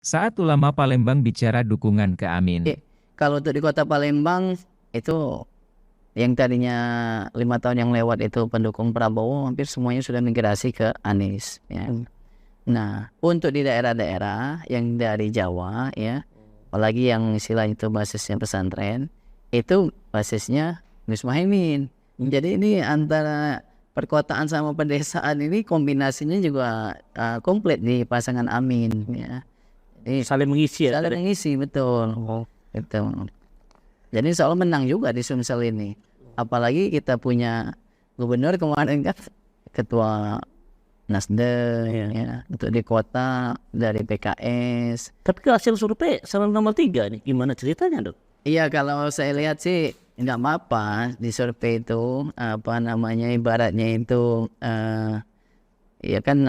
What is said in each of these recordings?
Saat ulama Palembang bicara dukungan ke Amin. Kalau untuk di kota Palembang itu yang tadinya 5 tahun yang lewat itu pendukung Prabowo, hampir semuanya sudah migrasi ke Anies ya. Nah, untuk di daerah-daerah yang dari Jawa ya, apalagi yang istilah itu basisnya pesantren, itu basisnya Gus Muhaimin. Jadi ini antara perkotaan sama pedesaan ini kombinasinya juga komplit di pasangan Amin ya. Jadi Saling mengisi ya. saling mengisi, betul. Gitu. Jadi insya Allah menang juga di Sumsel ini. Apalagi kita punya gubernur kemarin kan ketua Nasdem ya, untuk di kota dari PKS. Tapi hasil survei selalu nomor 3 nih, gimana ceritanya, Dok? Iya, kalau saya lihat sih nggak apa-apa di survei itu, apa namanya, ibaratnya itu ya kan,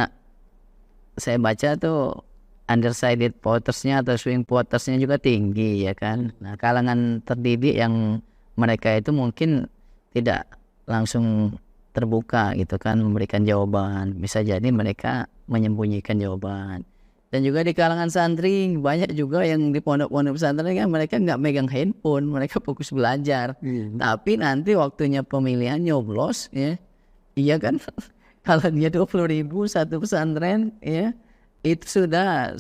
saya baca tuh undecided votersnya atau swing votersnya juga tinggi ya kan. Nah, kalangan terdidik yang mereka itu mungkin tidak langsung terbuka gitu kan memberikan jawaban, bisa jadi mereka menyembunyikan jawaban. Dan juga di kalangan santri banyak juga yang di pondok-pondok pesantren kan mereka nggak megang handphone, mereka fokus belajar. Tapi nanti waktunya pemilihan nyoblos ya, iya kan. Kalau dia 20.000 satu pesantren ya, itu sudah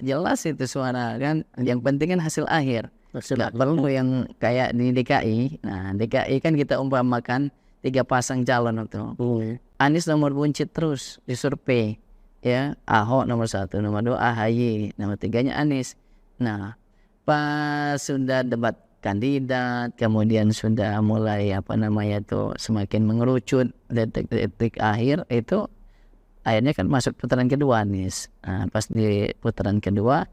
jelas itu suara kan. Yang penting kan hasil akhir. Nggak perlu yang kayak di DKI. Nah, DKI kan kita umpamakan 3 pasang calon itu. Anies nomor buncit terus di survei ya, Ahok nomor 1, nomor 2 AHY, nomor 3-nya Anies. Nah, pas sudah debat kandidat, kemudian sudah mulai apa namanya tuh semakin mengerucut detik-detik akhir itu, akhirnya kan masuk putaran kedua Anies. Nah, pas di putaran kedua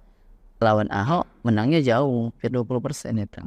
lawan Ahok menangnya jauh, hampir 20% itu.